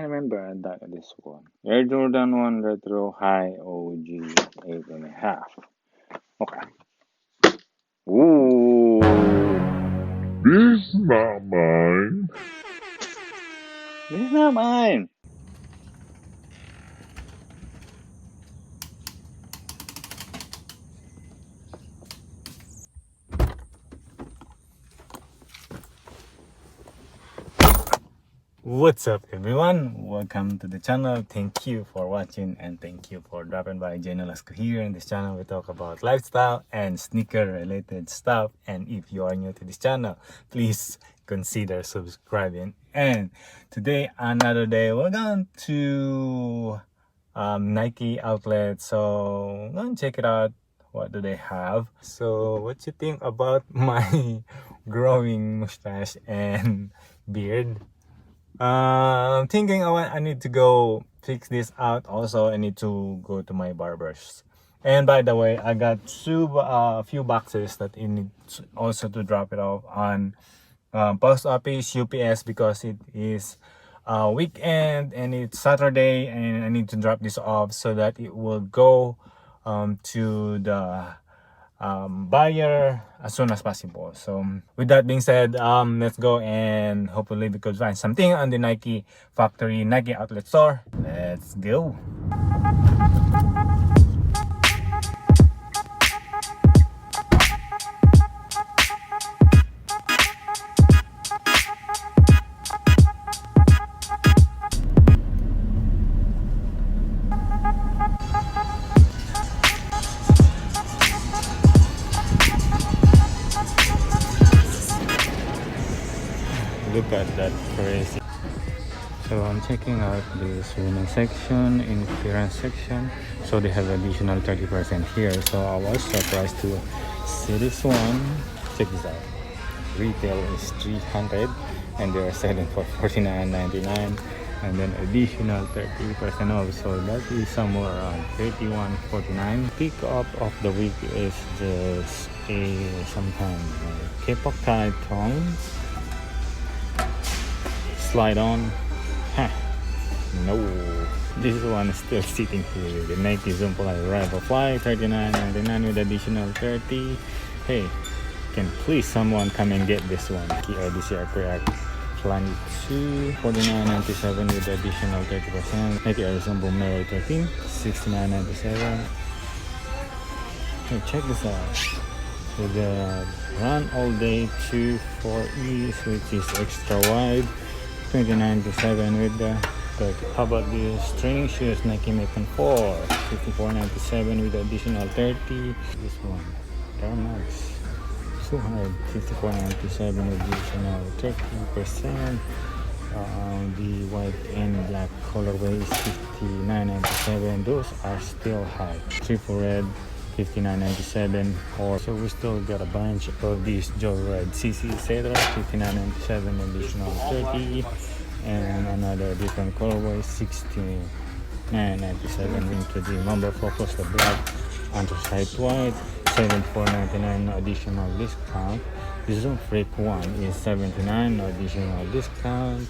I remember that this one. Air Jordan 1 Retro High OG 8.5. Okay. Ooh. This is not mine. This is not mine. What's up, everyone? Welcome to the channel. Thank you for watching and thank you for dropping by. Nolasco here. In this channel, we talk about lifestyle and sneaker related stuff. And if you are new to this channel, please consider subscribing. And today, another day, we're going to Nike outlet. So, go and check it out. What do they have? So, what you think about my growing mustache and beard? I'm thinking I need to go fix this out. Also, I need to go to my barbers. And by the way, I got a few boxes that I need also to drop it off on post office UPS because it is weekend and it's Saturday, and I need to drop this off so that it will go to the buyer as soon as possible. So with that being said, let's go and hopefully we could find something on the Nike factory, Nike outlet store. Let's go. Look at that crazy. So I'm checking out this women's section in clearance section. So they have additional 30% here. So I was surprised to see this one. Check this out. Retail is 300 and they are selling for 49.99, and then additional 30% off. So that is somewhere around 31.49. Pick up of the week is just a sometime K-pop type tone. Slide on. No, this one is still sitting here. The Nike Zoom Fly Rival Fly 39.99 with additional 30. Hey, can please someone come and get this one? This year correct. Planet 2 49.97 with additional 30%. Nike Air Zoom Boom Mero 13 69.97. Hey, check this out. With the Run All Day 2 4E, which is extra wide. 29.97 with the 30. How about these training shoes, Nike Metcon 4 54.97 with additional 30. This one, Air Max 254.97 additional 30%. The white and black colorway is 59.97. Those are still high. Triple red 59.97. Or so we still got a bunch of these Joyride CC etc. 59.97 additional 30, and another different colorway 69.97 into the number focus, the black anthracite white 74.99 no additional discount. The Zoom Freak one is 79 no additional discount.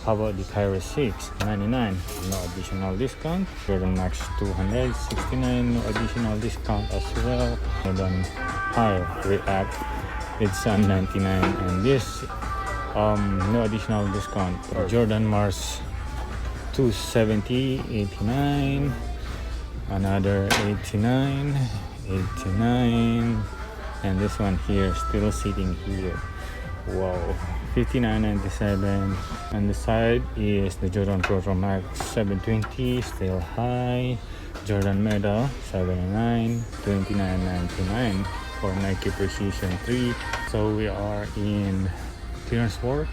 How about the Cairo 6 99 no additional discount. Jordan Max 269 no additional discount as well. Jordan High React it's 99, and this no additional discount. Jordan Mars 270 89, another 89, and this one here still sitting here. Wow, 59.97. On the side is the Jordan Pro Max 720 still high. Jordan Medal 79 29.99 for Nike Precision 3. So we are in clearance work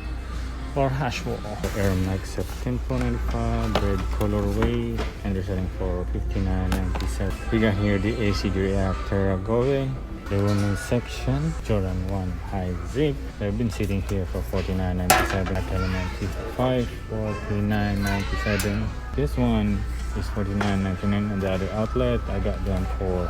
or hash wall. Air Max 10.95 red colorway, and they're selling for 59.97. We got here the ACG Reactor Goe. The women's section, Jordan 1 high zip. They've been sitting here for 49.97. Element 55 49.97. This one is 49.99 on the other outlet. I got them for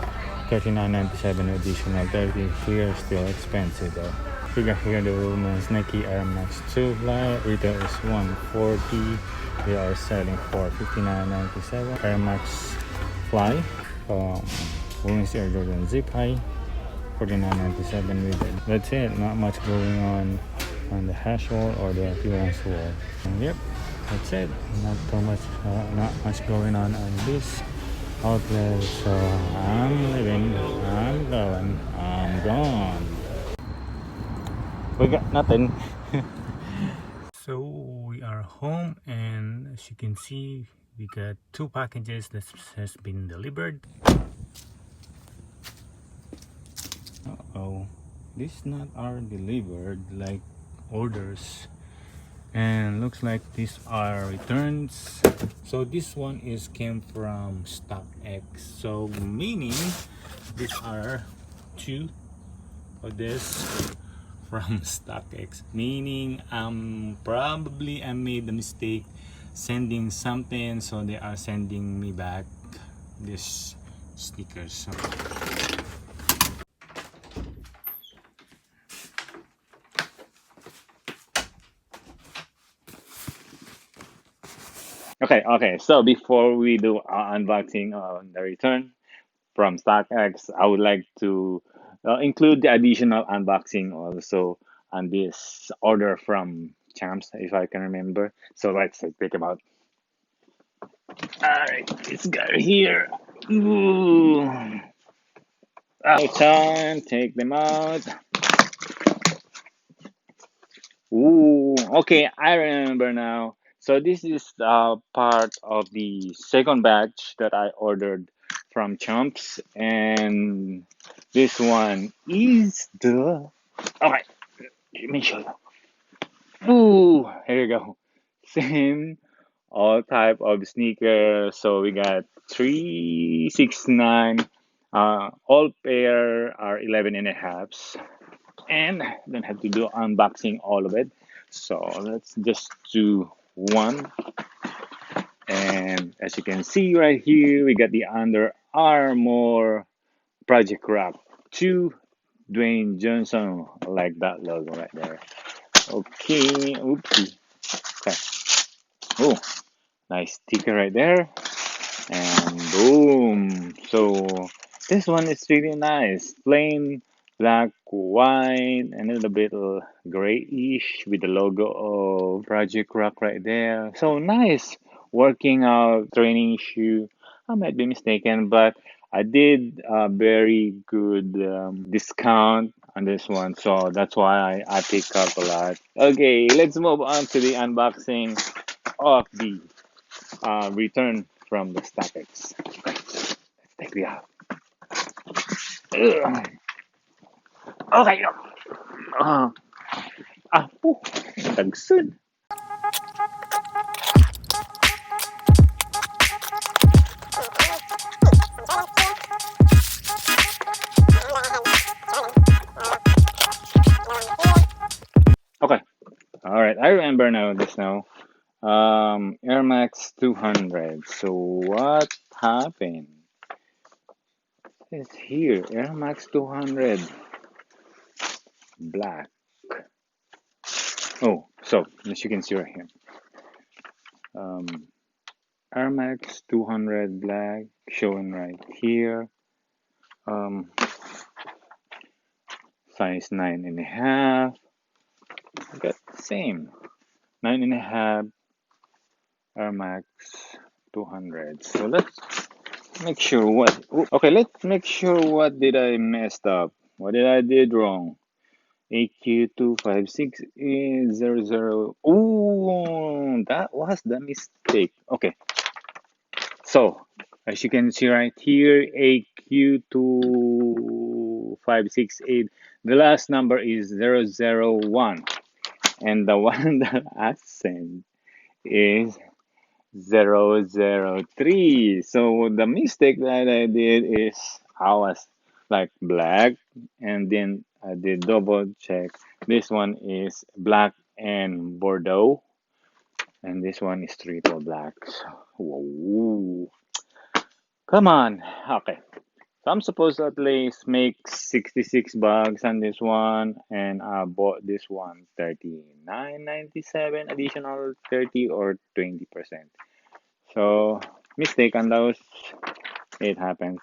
39.97 additional 30. Here still expensive though. We got here the women's Nike Air Max 2 Fly. Retail is 140. They are selling for 59.97. Air Max Fly. Women's Air Jordan Zip High 49.97 with it. That's it. Not much going on the hash wall or the clearance wall. And yep, that's it. Not much going on this outlet. So I'm leaving. I'm going. I'm gone. We got nothing. So we are home, and as you can see, we got 2 packages that has been delivered. Oh, these not are delivered like orders, and looks like these are returns. So this one is came from Stockx, so meaning these are two of this from Stockx, meaning probably I made the mistake sending something, so they are sending me back this stickers. So okay, so before we do our unboxing on the return from StockX, I would like to include the additional unboxing also on this order from Champs, if I can remember. So let's take them out. Alright, it's got here. Ooh. Time, take them out. Ooh, okay, I remember now. So this is part of the second batch that I ordered from Chomps, and this one is the. Okay, let me show you. Ooh, here you go. Same all type of sneakers. So we got 369. All pair are 11 and a halves, and don't have to do unboxing all of it. So let's just do one. And as you can see right here, we got the Under Armour Project Rock 2 Dwayne Johnson. I like that logo right there. Okay, oopsie. Okay. Oh, nice sticker right there. And boom. So this one is really nice. Plain black, white, and a little bit grayish with the logo of Project Rock right there. So nice working out training shoe. I might be mistaken, but I did a very good discount on this one. So that's why I pick up a lot. Okay, let's move on to the unboxing of the return from the Stockx. Let's take it out. Ugh. Okay. Uh, oh, tagsun. Okay. All right. I remember now this now. Air Max 200. So what happened? It's here. Air Max 200 black. Oh, so as you can see right here. Um, Air Max 200 black showing right here. Um, size 9.5. Got the same 9.5 Air Max 200. So let's make sure what. Okay, let's make sure what did I messed up. What did I did wrong? AQ256 is 00. Oh, that was the mistake. Okay, so as you can see right here, AQ2568. The last number is 001, and the one that I sent is 003. So the mistake that I did is I was like black, and then I did double check. This one is black and Bordeaux, and this one is triple black. So, whoa. Come on. Okay. Some supposedly make 66 bucks on this one, and I bought this one 39.97 additional 30 or 20%. So mistake on those, it happens.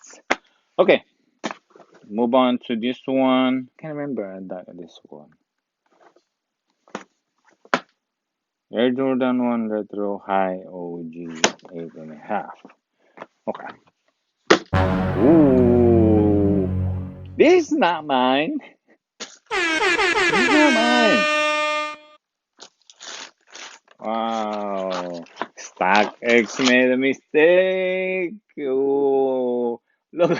Okay, move on to this one. Can't remember this one. Air Jordan 1 Retro High OG 8.5. Okay. Ooh, this is not mine. This is not mine. Wow. Stockx made a mistake. Oh, look,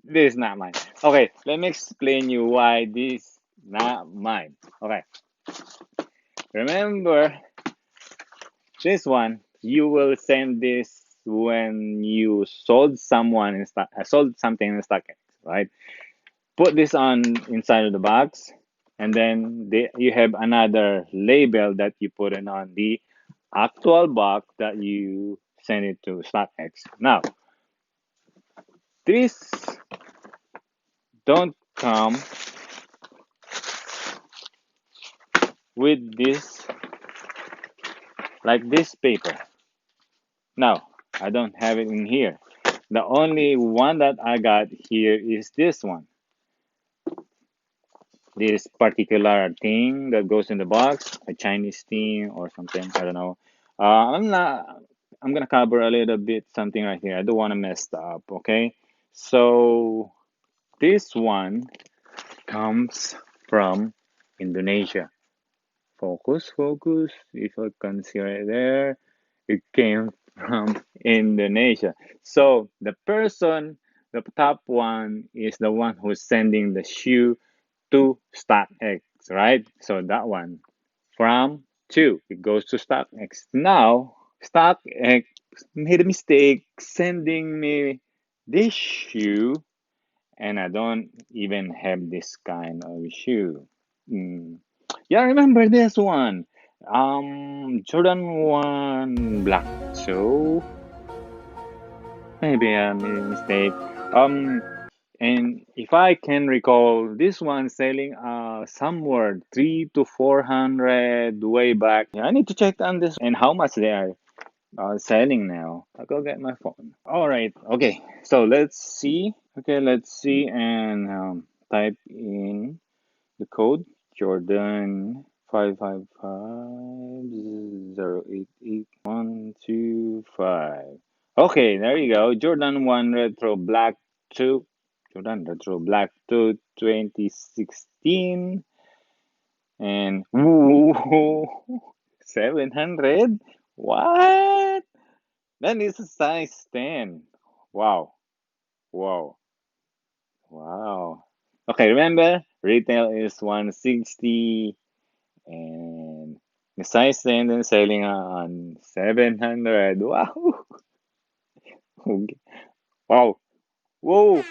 this is not mine. Okay, let me explain you why this not mine. Okay, remember this one. You will send this when you sold someone in stock. Sold something in StockX, right? Put this on inside of the box, and then you have another label that you put in on the actual box that you send it to StockX. Now, this don't come with this like this paper. No, I don't have it in here. The only one that I got here is this one. This particular thing that goes in the box, a Chinese thing or something. I don't know. I'm not. I'm gonna cover a little bit something right here. I don't want to mess up. Okay. So this one comes from Indonesia. Focus, focus. If I can see right there, it came from Indonesia. So the person, the top one, is the one who's sending the shoe to StockX, right? So that one from two, it goes to StockX. Now StockX made a mistake sending me this shoe, and I don't even have this kind of shoe. Mm. Yeah, remember this one? Jordan 1 Black. So maybe I made a mistake. Um, and if I can recall, this one selling somewhere 3 to 400 way back. Yeah, I need to check on this and how much they are selling now. I'll go get my phone. All right. Okay. So let's see. Okay, let's see and type in the code Jordan 555 088 125. Okay, there you go. Jordan 1 Retro Black 2. Jordan Retro Black 2 2016. And woo, 700? What? That is a size 10. Wow. Wow. Wow. Okay, remember, retail is 160 and the size 10 and selling on 700. Wow. Okay. Wow. Whoa.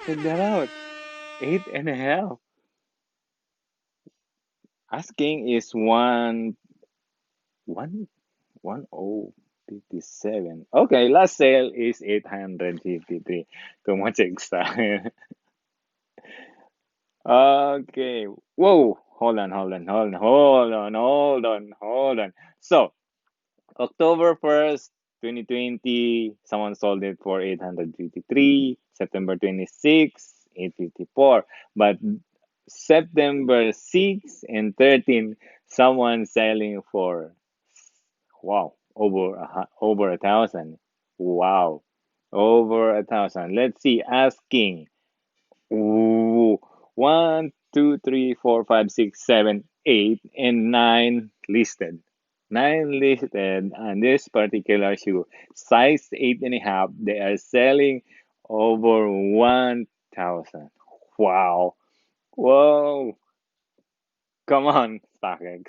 Check that out. 8.5. Asking is one, 1057. Okay, last sale is 853. Too much extra. Okay. Whoa. Hold on. So, October 1st, 2020, someone sold it for 853. September 26th, 854. But September 6th and 13th, someone selling for, wow, over 1,000. Wow. Over 1,000. Let's see. Asking. Ooh, one, two, three, four, five, six, seven, eight, and nine listed. Nine listed on this particular shoe. Size 8.5. They are selling over 1,000. Wow. Whoa. Come on, StockX.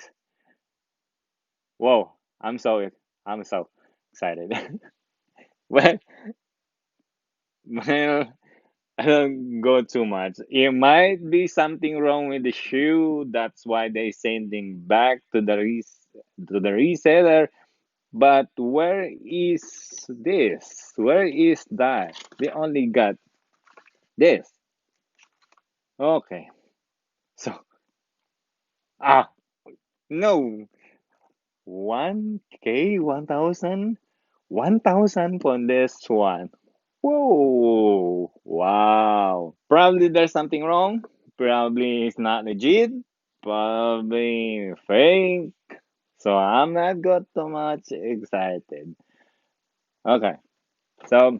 Whoa. I'm so excited. well, well, I don't go too much. It might be something wrong with the shoe. That's why they sending back to the reseller. But where is this? Where is that? They only got this. Okay. So, ah, no. 1K, 1,000? 1,000 for this one. Whoa. Wow. Probably there's something wrong. Probably it's not legit. Probably fake. So I'm not got too much excited. Okay. So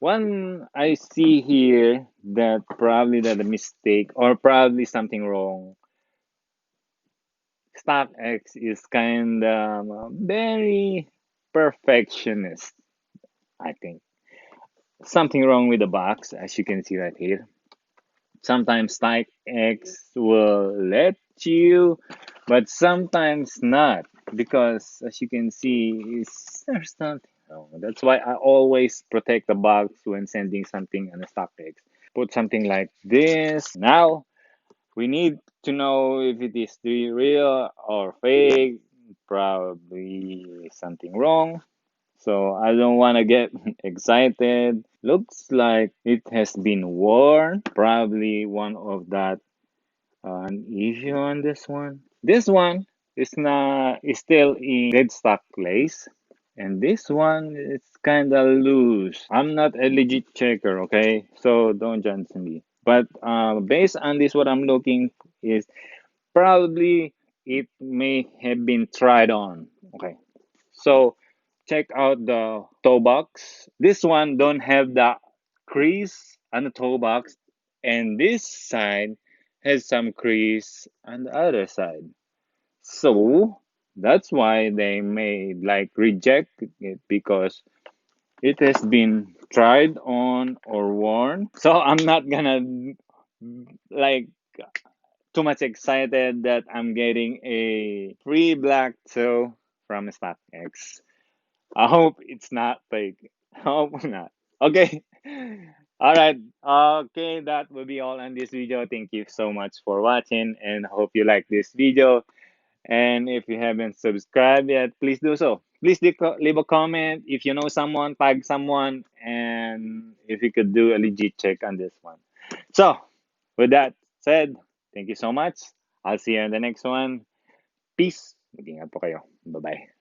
one I see here that probably that a mistake or probably something wrong. Stockx is kind of very perfectionist, I think. Something wrong with the box, as you can see right here. Sometimes Stockx will let you, but sometimes not, because as you can see, there's something wrong. That's why I always protect the box when sending something on a Stockx. Put something like this. Now we need to know if it is real or fake. Probably something wrong. So I don't want to get excited. Looks like it has been worn. Probably one of that an issue on this one. This one is still in dead stock lace. And this one is kind of loose. I'm not a legit checker, okay? So don't judge me. But based on this, what I'm looking is probably it may have been tried on. Okay, so check out the toe box. This one don't have the crease on the toe box, and this side has some crease on the other side. So that's why they may like reject it because it has been tried on or worn. So I'm not gonna like too much excited that I'm getting a free black toe from StockX. I hope it's not fake. I hope not. Okay. All right. Okay, that will be all on this video. Thank you so much for watching and hope you like this video. And if you haven't subscribed yet, please do so. Please leave a comment if you know someone, tag someone, and if you could do a legit check on this one. So, with that said, thank you so much. I'll see you in the next one. Peace. Mag-ingat po kayo. Bye-bye.